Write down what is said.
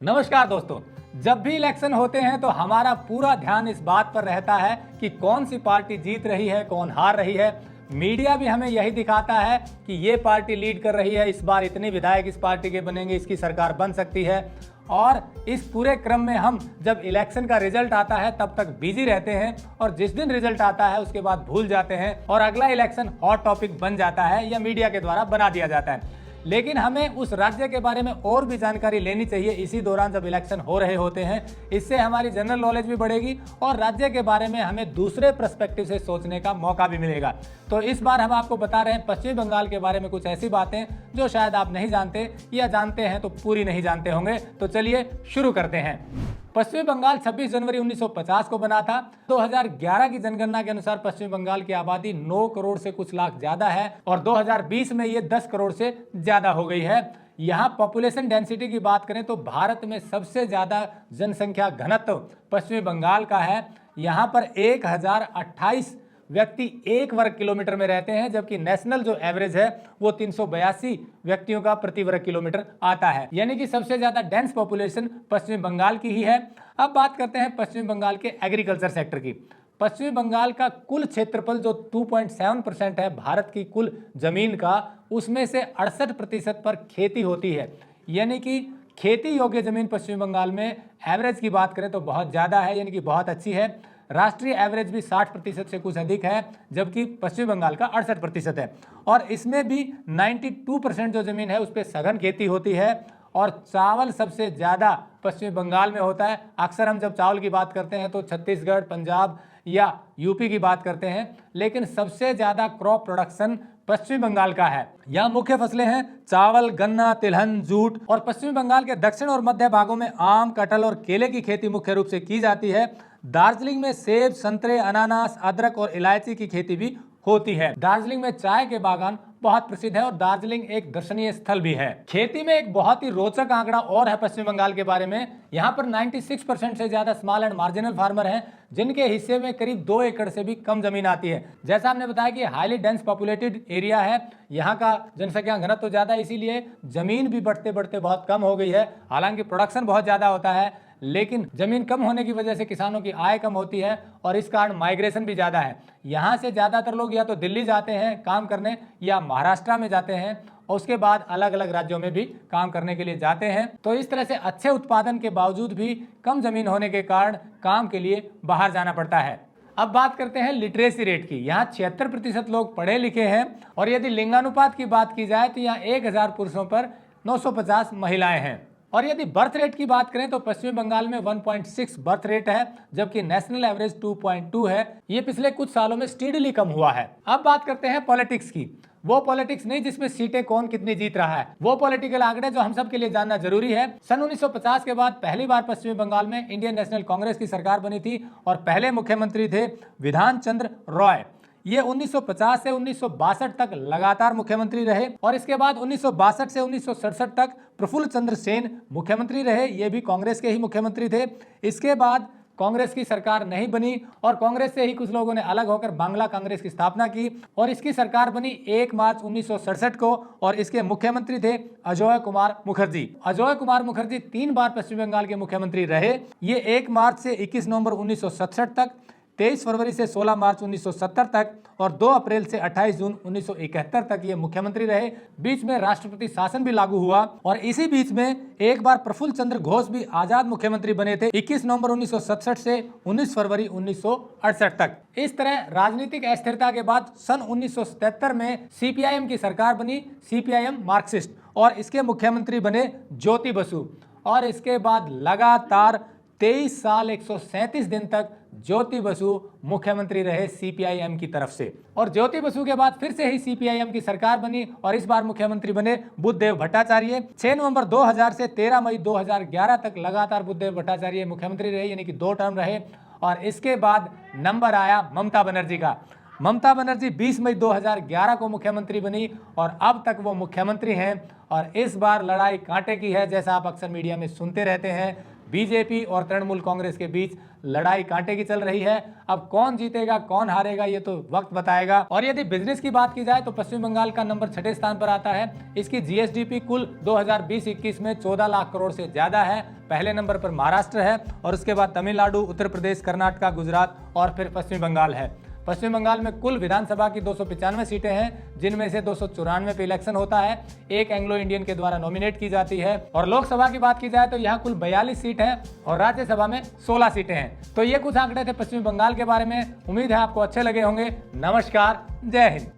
नमस्कार दोस्तों। जब भी इलेक्शन होते हैं तो हमारा पूरा ध्यान इस बात पर रहता है कि कौन सी पार्टी जीत रही है, कौन हार रही है। मीडिया भी हमें यही दिखाता है कि ये पार्टी लीड कर रही है, इस बार इतने विधायक इस पार्टी के बनेंगे, इसकी सरकार बन सकती है। और इस पूरे क्रम में हम जब इलेक्शन का रिजल्ट आता है तब तक बिजी रहते हैं और जिस दिन रिजल्ट आता है उसके बाद भूल जाते हैं और अगला इलेक्शन हॉट टॉपिक बन जाता है या मीडिया के द्वारा बना दिया जाता है। लेकिन हमें उस राज्य के बारे में और भी जानकारी लेनी चाहिए इसी दौरान जब इलेक्शन हो रहे होते हैं। इससे हमारी जनरल नॉलेज भी बढ़ेगी और राज्य के बारे में हमें दूसरे पर्सपेक्टिव से सोचने का मौका भी मिलेगा। तो इस बार हम आपको बता रहे हैं पश्चिमी बंगाल के बारे में कुछ ऐसी बातें जो शायद आप नहीं जानते या जानते हैं तो पूरी नहीं जानते होंगे। तो चलिए शुरू करते हैं। पश्चिमी बंगाल 26 जनवरी 1950 को बना था। 2011 की जनगणना के अनुसार पश्चिमी बंगाल की आबादी 9 करोड़ से कुछ लाख ज्यादा है और 2020 में ये 10 करोड़ से ज्यादा हो गई है। यहाँ पॉपुलेशन डेंसिटी की बात करें तो भारत में सबसे ज्यादा जनसंख्या घनत्व पश्चिमी बंगाल का है। यहाँ पर 1028 व्यक्ति 1 वर्ग किलोमीटर में रहते हैं, जबकि नेशनल जो एवरेज है वो 382 व्यक्तियों का प्रति वर्ग किलोमीटर आता है। यानी कि सबसे ज्यादा डेंस पॉपुलेशन पश्चिमी बंगाल की ही है। अब बात करते हैं पश्चिमी बंगाल के एग्रीकल्चर सेक्टर की। पश्चिमी बंगाल का कुल क्षेत्रफल जो 2.7% है भारत की कुल जमीन का, उसमें से 68% पर खेती होती है। यानी कि खेती योग्य जमीन पश्चिमी बंगाल में एवरेज की बात करें तो बहुत ज़्यादा है, यानी कि बहुत अच्छी है। राष्ट्रीय एवरेज भी 60% से कुछ अधिक है, जबकि पश्चिमी बंगाल का 68% है। और इसमें भी 92% जो जमीन है उस पर सघन खेती होती है और चावल सबसे ज़्यादा पश्चिमी बंगाल में होता है। अक्सर हम जब चावल की बात करते हैं तो छत्तीसगढ़, पंजाब या यूपी की बात करते हैं, लेकिन सबसे ज़्यादा क्रॉप प्रोडक्शन पश्चिमी बंगाल का है। यहाँ मुख्य फसलें हैं चावल, गन्ना, तिलहन, जूट। और पश्चिमी बंगाल के दक्षिण और मध्य भागों में आम, कटहल और केले की खेती मुख्य रूप से की जाती है। दार्जिलिंग में सेब, संतरे, अनानास, अदरक और इलायची की खेती भी होती है। दार्जिलिंग में चाय के बागान बहुत प्रसिद्ध है और दार्जिलिंग एक दर्शनीय स्थल भी है। खेती में एक बहुत ही रोचक आंकड़ा और है पश्चिमी बंगाल के बारे में। यहाँ पर 96% से ज्यादा स्मॉल एंड मार्जिनल फार्मर हैं, जिनके हिस्से में करीब 2 एकड़ से भी कम जमीन आती है। जैसा हमने बताया कि हाईली डेंस पॉपुलेटेड एरिया है, यहाँ का जनसंख्या घनत्व तो ज्यादा, इसीलिए जमीन भी बढ़ते बढ़ते बहुत कम हो गई है। हालांकि प्रोडक्शन बहुत ज्यादा होता है, लेकिन जमीन कम होने की वजह से किसानों की आय कम होती है और इस कारण माइग्रेशन भी ज़्यादा है। यहाँ से ज़्यादातर लोग या तो दिल्ली जाते हैं काम करने या महाराष्ट्र में जाते हैं और उसके बाद अलग अलग राज्यों में भी काम करने के लिए जाते हैं। तो इस तरह से अच्छे उत्पादन के बावजूद भी कम जमीन होने के कारण काम के लिए बाहर जाना पड़ता है। अब बात करते हैं लिटरेसी रेट की। यहाँ 76% लोग पढ़े लिखे हैं और यदि लिंगानुपात की बात की जाए तो यहाँ 1000 पुरुषों पर 950 महिलाएं हैं। और यदि बर्थ रेट की बात करें तो पश्चिमी बंगाल में 1.6 बर्थ रेट है, जबकि नेशनल एवरेज 2.2 है। ये पिछले कुछ सालों में स्टीडली कम हुआ है। अब बात करते हैं पॉलिटिक्स की। वो पॉलिटिक्स नहीं जिसमें सीटें कौन कितनी जीत रहा है, वो पॉलिटिकल आंकड़े जो हम सब के लिए जानना जरूरी है। सन 1950 के बाद पहली बार पश्चिमी बंगाल में इंडियन नेशनल कांग्रेस की सरकार बनी थी और पहले मुख्यमंत्री थे विधान चंद्र रॉय। ये 1950 से 1962 तक लगातार मुख्यमंत्री रहे और इसके बाद 1962 से 1967 तक प्रफुल्ल चंद्र सेन मुख्यमंत्री रहे। ये भी कांग्रेस के ही मुख्यमंत्री थे। इसके बाद कांग्रेस की सरकार नहीं बनी और कांग्रेस से ही कुछ लोगों ने अलग होकर बांग्ला कांग्रेस की स्थापना की और इसकी सरकार बनी 1 मार्च 1967 को और इसके मुख्यमंत्री थे अजय कुमार मुखर्जी। अजय कुमार मुखर्जी 3 बार पश्चिम बंगाल के मुख्यमंत्री रहे। ये 1 मार्च से 21 नवंबर 1967 तक, 23 फरवरी से 16 मार्च 1970 तक और 2 अप्रैल से 28 जून 1971 तक ये मुख्यमंत्री रहे। बीच में राष्ट्रपति शासन भी लागू हुआ और इसी बीच में एक बार प्रफुल्ल चंद्र घोष भी आजाद मुख्यमंत्री बने थे 21 नवंबर 1967 से 19 फरवरी 1968 तक। इस तरह राजनीतिक अस्थिरता के बाद सन 1977 में सीपीआईएम की सरकार बनी, सीपीआईएम मार्क्सिस्ट, और इसके मुख्यमंत्री बने ज्योति बसु। और इसके बाद लगातार 23 साल 137 दिन तक ज्योति बसु मुख्यमंत्री रहे सीपीआईएम की तरफ से। और ज्योति बसु के बाद फिर से ही सीपीआईएम की सरकार बनी और इस बार मुख्यमंत्री बने बुद्धदेव भट्टाचार्य। 6 नवंबर 2000 से 13 मई 2011 तक लगातार बुद्धदेव भट्टाचार्य मुख्यमंत्री रहे, यानी कि 2 टर्म रहे। और इसके बाद नंबर आया ममता बनर्जी का। ममता बनर्जी 20 मई 2011 को मुख्यमंत्री बनी और अब तक वो मुख्यमंत्री हैं। और इस बार लड़ाई कांटे की है, जैसा आप अक्सर मीडिया में सुनते रहते हैं। बीजेपी और तृणमूल कांग्रेस के बीच लड़ाई कांटे की चल रही है। अब कौन जीतेगा कौन हारेगा ये तो वक्त बताएगा। और यदि बिजनेस की बात की जाए तो पश्चिम बंगाल का नंबर 6ठे स्थान पर आता है। इसकी जीएसडीपी कुल 2020-21 में 14 लाख करोड़ से ज्यादा है। पहले नंबर पर महाराष्ट्र है और उसके बाद तमिलनाडु, उत्तर प्रदेश, कर्नाटक, गुजरात और फिर पश्चिम बंगाल है। पश्चिम बंगाल में कुल विधानसभा की 295 सीटें हैं, जिनमें से 294 पे इलेक्शन होता है, एक एंग्लो इंडियन के द्वारा नॉमिनेट की जाती है। और लोकसभा की बात की जाए तो यहाँ कुल 42 सीट हैं और राज्यसभा में 16 सीटें हैं। तो ये कुछ आंकड़े थे पश्चिम बंगाल के बारे में। उम्मीद है आपको अच्छे लगे होंगे। नमस्कार, जय हिंद।